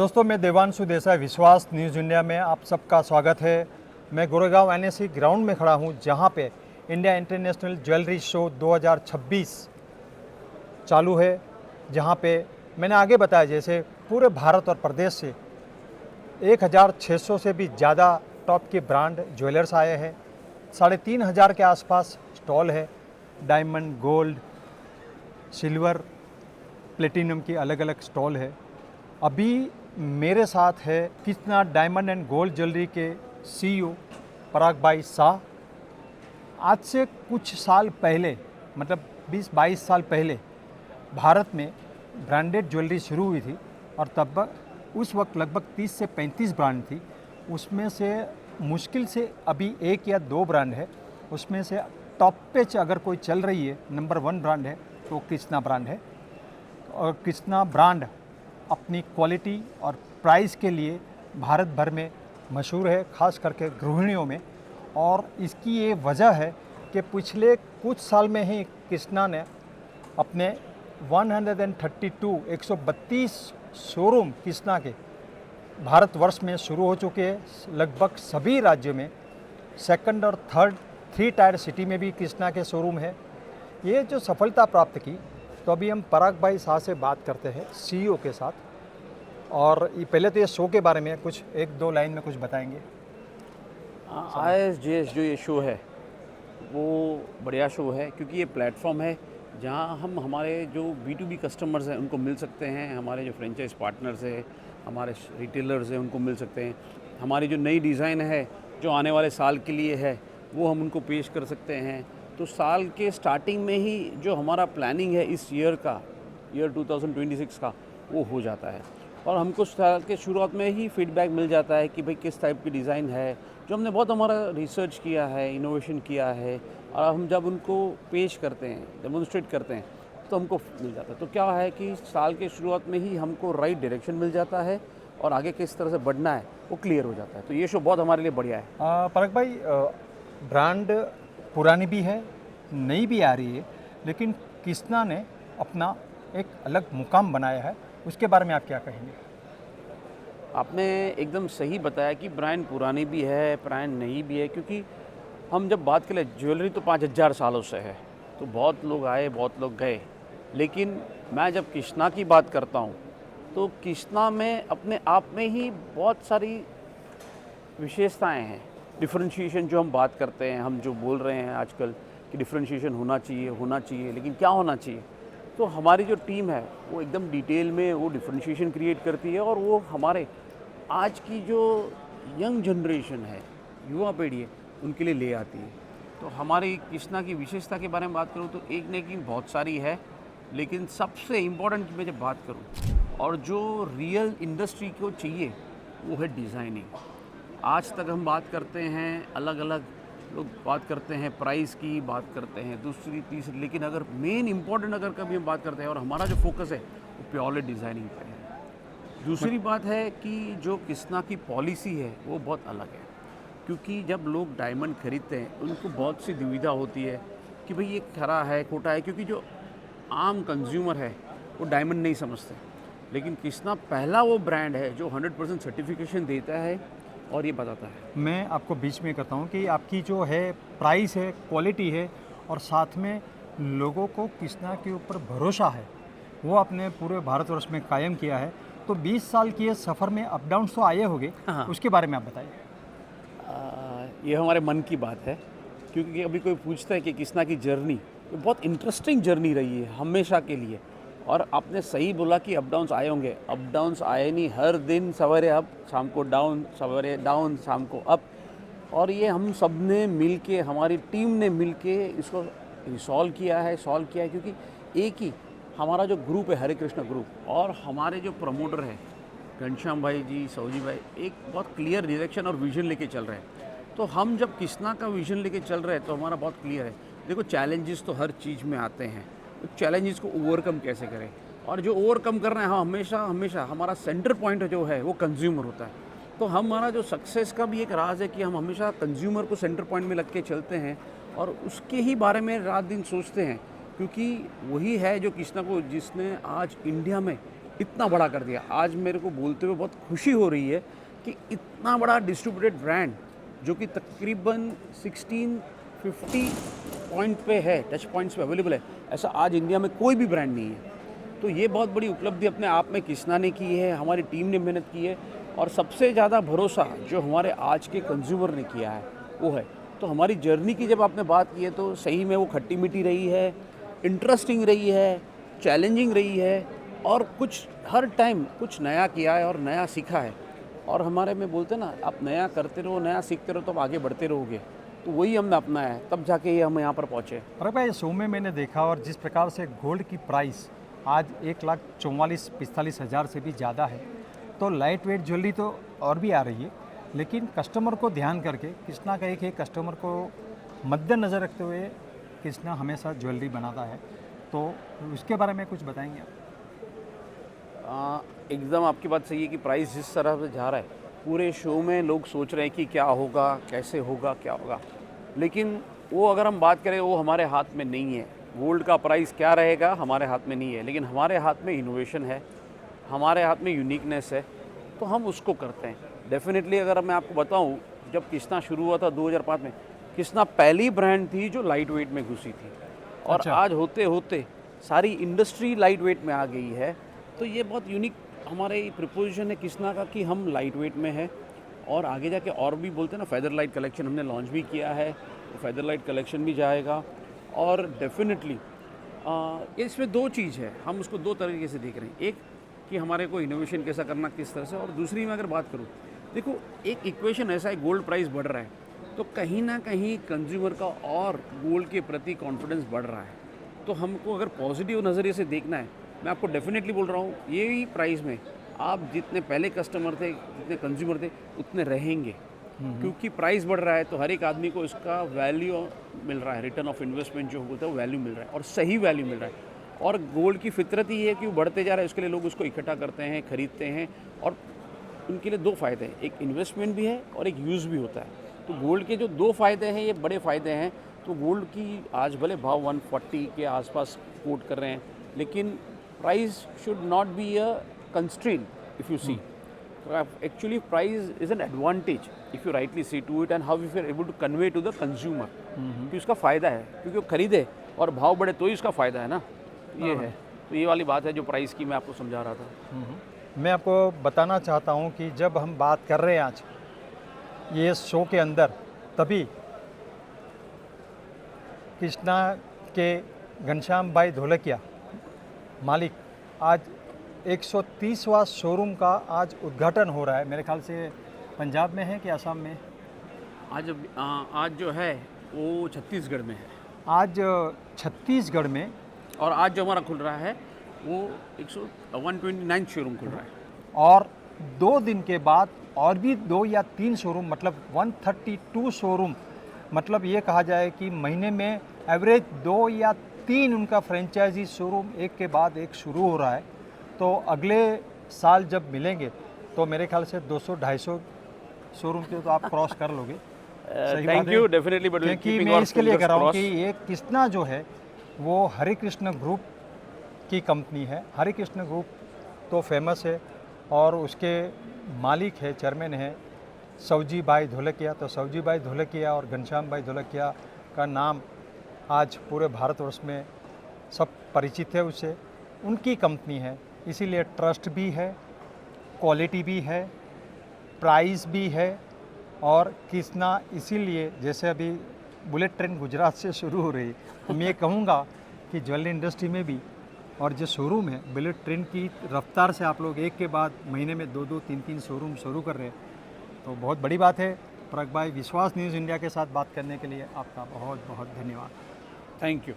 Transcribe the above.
दोस्तों, मैं देवांशु देसाई, विश्वास न्यूज़ इंडिया में आप सबका स्वागत है। मैं गोरेगांव एनएससी ग्राउंड में खड़ा हूं, जहां पे इंडिया इंटरनेशनल ज्वेलरी शो 2026 चालू है। जहां पे मैंने आगे बताया, जैसे पूरे भारत और प्रदेश से 1600 से भी ज़्यादा टॉप के ब्रांड ज्वेलर्स आए हैं। 3500 के आसपास स्टॉल है। डायमंड, गोल्ड, सिल्वर, प्लेटिनम की अलग अलग स्टॉल है। अभी मेरे साथ है Krishna diamond and gold jewellery के सीईओ पराग भाई शाह। आज से कुछ साल पहले, मतलब 20-22 साल पहले भारत में ब्रांडेड ज्वेलरी शुरू हुई थी और तब उस वक्त लगभग 30 से 35 ब्रांड थी। उसमें से मुश्किल से अभी 1 या 2 ब्रांड है। उसमें से टॉप पे अगर कोई चल रही है, नंबर 1 ब्रांड है तो कृष्णा ब्रांड है। और कृष्णा ब्रांड अपनी क्वालिटी और प्राइस के लिए भारत भर में मशहूर है, ख़ास करके गृहिणियों में। और इसकी ये वजह है कि पिछले कुछ साल में ही कृष्णा ने अपने 132 शोरूम कृष्णा के भारतवर्ष में शुरू हो चुके हैं। लगभग सभी राज्यों में, सेकंड और थर्ड 3 टायर सिटी में भी कृष्णा के शोरूम है। ये जो सफलता प्राप्त की, तो अभी हम पराग भाई शाह से बात करते हैं, सीईओ के साथ। और ये पहले तो ये शो के बारे में कुछ 1-2 लाइन में कुछ बताएंगे। ISJS जो ये शो है वो बढ़िया शो है, क्योंकि ये प्लेटफॉर्म है जहाँ हम हमारे जो B2B कस्टमर्स हैं उनको मिल सकते हैं, हमारे जो फ्रेंचाइज पार्टनर्स हैं, हमारे रिटेलर्स हैं उनको मिल सकते हैं। हमारी जो नई डिज़ाइन है जो आने वाले साल के लिए है वो हम उनको पेश कर सकते हैं। तो साल के स्टार्टिंग में ही जो हमारा प्लानिंग है इस ईयर 2026 का, वो हो जाता है। और हमको साल के शुरुआत में ही फीडबैक मिल जाता है कि भाई किस टाइप की डिज़ाइन है, जो हमने बहुत हमारा रिसर्च किया है, इनोवेशन किया है, और हम जब उनको पेश करते हैं, डेमोन्स्ट्रेट करते हैं, तो हमको मिल जाता है। तो क्या है कि साल के शुरुआत में ही हमको राइट डायरेक्शन मिल जाता है और आगे किस तरह से बढ़ना है वो क्लियर हो जाता है। तो ये शो बहुत हमारे लिए बढ़िया है। पराग भाई, ब्रांड पुरानी भी है, नई भी आ रही है, लेकिन कृष्णा ने अपना एक अलग मुकाम बनाया है। उसके बारे में आप क्या कहेंगे? आपने एकदम सही बताया कि ब्रांड पुरानी भी है, ब्रांड नई भी है, क्योंकि हम जब बात करें ज्वेलरी तो 5000 सालों से है, तो बहुत लोग आए, बहुत लोग गए। लेकिन मैं जब कृष्णा की बात करता हूँ तो कृष्णा में अपने आप में ही बहुत सारी विशेषताएं हैं। डिफरेंशिएशन जो हम बात करते हैं, हम जो बोल रहे हैं आजकल कि डिफरेंशिएशन होना चाहिए, लेकिन क्या होना चाहिए? तो हमारी जो टीम है वो एकदम डिटेल में वो डिफरेंशिएशन क्रिएट करती है, और वो हमारे आज की जो यंग जनरेशन है, युवा पीढ़ी है, उनके लिए ले आती है। तो हमारी कृष्णा की विशेषता के बारे में बात करूँ तो एक नहीं कि बहुत सारी है, लेकिन सबसे इम्पोर्टेंट मैं जब बात करूँ और जो रियल इंडस्ट्री को चाहिए वो है डिज़ाइनिंग। आज तक हम बात करते हैं, अलग अलग लोग बात करते हैं, प्राइस की बात करते हैं, दूसरी तीसरी, लेकिन अगर मेन इंपॉर्टेंट अगर कभी हम बात करते हैं और हमारा जो फोकस है वो प्योरली डिज़ाइनिंग पे है। दूसरी बात है कि जो कृष्णा की पॉलिसी है वो बहुत अलग है, क्योंकि जब लोग डायमंड खरीदते हैं उनको बहुत सी दुविधा होती है कि भाई ये खरा है, खोटा है, क्योंकि जो आम कंज्यूमर है वो डायमंड नहीं समझते। लेकिन कृष्णा पहला वो ब्रांड है जो 100% सर्टिफिकेशन देता है और ये बताता है। मैं आपको बीच में करता हूँ कि आपकी जो है प्राइस है, क्वालिटी है, और साथ में लोगों को कृष्णा के ऊपर भरोसा है, वो अपने पूरे भारतवर्ष में कायम किया है। तो 20 साल की ये सफ़र में अप डाउन तो आए होंगे, उसके बारे में आप बताइए। ये हमारे मन की बात है, क्योंकि अभी कोई पूछता है कि कृष्णा की जर्नी, तो बहुत इंटरेस्टिंग जर्नी रही है हमेशा के लिए। और आपने सही बोला कि अप डाउन्स आए होंगे, अप डाउन्स आए नहीं, हर दिन सवेरे अप, शाम को डाउन, सवेरे डाउन, शाम को अप। और ये हम सब ने मिल के, हमारी टीम ने मिल के इसको सॉल्व किया है, क्योंकि एक ही हमारा जो ग्रुप है, हरे कृष्णा ग्रुप, और हमारे जो प्रमोटर है घनश्याम भाई जी, सौजी भाई, एक बहुत क्लियर डायरेक्शन और विजन लेके चल रहे हैं। तो हम जब कृष्णा का विजन लेके चल रहे हैं तो हमारा बहुत क्लियर है। देखो, चैलेंजेस तो हर चीज़ में आते हैं, तो चैलेंजेस को ओवरकम कैसे करें, और जो ओवरकम कर रहे हैं, हम हमेशा हमारा सेंटर पॉइंट जो है वो कंज्यूमर होता है। तो हमारा जो सक्सेस का भी एक राज है कि हम हमेशा कंज्यूमर को सेंटर पॉइंट में लग के चलते हैं और उसके ही बारे में रात दिन सोचते हैं, क्योंकि वही है जो कृष्णा को, जिसने आज इंडिया में इतना बड़ा कर दिया। आज मेरे को बोलते हुए बहुत खुशी हो रही है कि इतना बड़ा डिस्ट्रीब्यूटेड ब्रांड जो कि तकरीबन 1650 पॉइंट पे है, टच पॉइंट्स पे अवेलेबल है, ऐसा आज इंडिया में कोई भी ब्रांड नहीं है। तो ये बहुत बड़ी उपलब्धि अपने आप में कृष्णा ने की है, हमारी टीम ने मेहनत की है, और सबसे ज़्यादा भरोसा जो हमारे आज के कंज्यूमर ने किया है वो है। तो हमारी जर्नी की जब आपने बात की है तो सही में वो खट्टी मीठी रही है, इंटरेस्टिंग रही है, चैलेंजिंग रही है, और कुछ हर टाइम कुछ नया किया है और नया सीखा है। और हमारे में बोलते हैं ना, आप नया करते रहो, नया सीखते रहो, तो आप आगे बढ़ते रहोगे। तो वही हमने अपनाया है, तब जाके ये हम यहाँ पर पहुँचे। पर भाई शो में मैंने देखा, और जिस प्रकार से गोल्ड की प्राइस आज 1,44,45,000 से भी ज़्यादा है, तो लाइट वेट ज्वेलरी तो और भी आ रही है, लेकिन कस्टमर को ध्यान करके कृष्णा का एक कस्टमर को मद्देनज़र रखते हुए कृष्णा हमेशा ज्वेलरी बनाता है, तो उसके बारे में कुछ बताएंगे आप? एकदम आपकी बात सही है कि प्राइस जिस तरह से जा रहा है, पूरे शो में लोग सोच रहे हैं कि क्या होगा, कैसे होगा, क्या होगा, लेकिन वो अगर हम बात करें वो हमारे हाथ में नहीं है। गोल्ड का प्राइस क्या रहेगा हमारे हाथ में नहीं है, लेकिन हमारे हाथ में इनोवेशन है, हमारे हाथ में यूनिकनेस है, तो हम उसको करते हैं। डेफिनेटली अगर मैं आपको बताऊं, जब कृष्णा शुरू हुआ था 2005 में, कृष्णा पहली ब्रांड थी जो लाइट वेट में घुसी थी, और अच्छा। आज होते होते सारी इंडस्ट्री लाइट वेट में आ गई है। तो ये बहुत यूनिक हमारे प्रिपोजिशन है कृष्णा का कि हम लाइट वेट में है, और आगे जाके और भी बोलते हैं ना, फेदर लाइट कलेक्शन हमने लॉन्च भी किया है, तो फेदर लाइट कलेक्शन भी जाएगा। और डेफिनेटली इसमें दो चीज़ है, हम उसको दो तरीके से देख रहे हैं। एक कि हमारे को इनोवेशन कैसा करना किस तरह से, और दूसरी में अगर बात करूँ, देखो एक इक्वेशन ऐसा है, गोल्ड प्राइस बढ़ रहा है तो कहीं ना कहीं कंज्यूमर का और गोल्ड के प्रति कॉन्फिडेंस बढ़ रहा है। तो हमको अगर पॉजिटिव नज़रिए से देखना है, मैं आपको डेफिनेटली बोल रहा हूँ, यही प्राइस में आप जितने पहले कस्टमर थे, जितने कंज्यूमर थे, उतने रहेंगे, क्योंकि प्राइस बढ़ रहा है तो हर एक आदमी को इसका वैल्यू मिल रहा है, रिटर्न ऑफ इन्वेस्टमेंट जो बोलते हैं वो वैल्यू मिल रहा है, और सही वैल्यू मिल रहा है। और गोल्ड की फितरत ही है कि वो बढ़ते जा रहा है, उसके लिए लोग उसको इकट्ठा करते हैं, खरीदते हैं, और उनके लिए दो फ़ायदे हैं, एक इन्वेस्टमेंट भी है और एक यूज़ भी होता है। तो गोल्ड के जो दो फ़ायदे हैं, ये बड़े फ़ायदे हैं। तो गोल्ड की आज भले भाव 140 के आसपास कोट कर रहे हैं, लेकिन price should not be a constraint if you see. Actually price is an advantage if you rightly see to it, and how you are able to convey to the consumer कि उसका फ़ायदा है, क्योंकि वो खरीदे और भाव बढ़े तो ही उसका फ़ायदा है ना। ये है, तो ये वाली बात है जो प्राइस की मैं आपको समझा रहा था। मैं आपको बताना चाहता हूं कि जब हम बात कर रहे हैं आज ये शो के अंदर, तभी कृष्णा के घनश्याम भाई ढोलकिया मालिक आज 130वां शोरूम का आज उद्घाटन हो रहा है। मेरे ख्याल से पंजाब में है कि असम में? आज जो है वो छत्तीसगढ़ में है, आज छत्तीसगढ़ में, और आज जो हमारा खुल रहा है वो 129 शोरूम खुल रहा है। और 2 दिन के बाद और भी 2 या 3 शोरूम, मतलब 132 शोरूम, मतलब ये कहा जाए कि महीने में एवरेज 2 या 3 उनका फ्रेंचाइजी शोरूम एक के बाद एक शुरू हो रहा है। तो अगले साल जब मिलेंगे तो मेरे ख्याल से 200-250 शोरूम के तो आप क्रॉस कर लोगे। सही बात थैंक है? यू, डेफिनेटली, बट क्योंकि मैं इसके लिए कह रहा हूँ कि ये कृष्णा जो है वो हरे कृष्ण ग्रुप की कंपनी है। हरे कृष्ण ग्रुप तो फेमस है, और उसके मालिक है, चेयरमैन है सवजी भाई ढोलकिया। तो सवजी भाई ढोलकिया और घनश्याम भाई ढोलकिया का नाम आज पूरे भारतवर्ष में सब परिचित है उससे। उनकी कंपनी है, इसीलिए ट्रस्ट भी है, क्वालिटी भी है, प्राइस भी है। और कृष्णा इसीलिए, जैसे अभी बुलेट ट्रेन गुजरात से शुरू हो रही, तो मैं ये कहूँगा कि ज्वेलरी इंडस्ट्री में भी, और जो शोरूम है बुलेट ट्रेन की रफ्तार से आप लोग एक के बाद महीने में 2-2, 3-3 शोरूम शुरू कर रहे हैं, तो बहुत बड़ी बात है। पराग भाई, विश्वास न्यूज़ इंडिया के साथ बात करने के लिए आपका बहुत बहुत धन्यवाद। Thank you.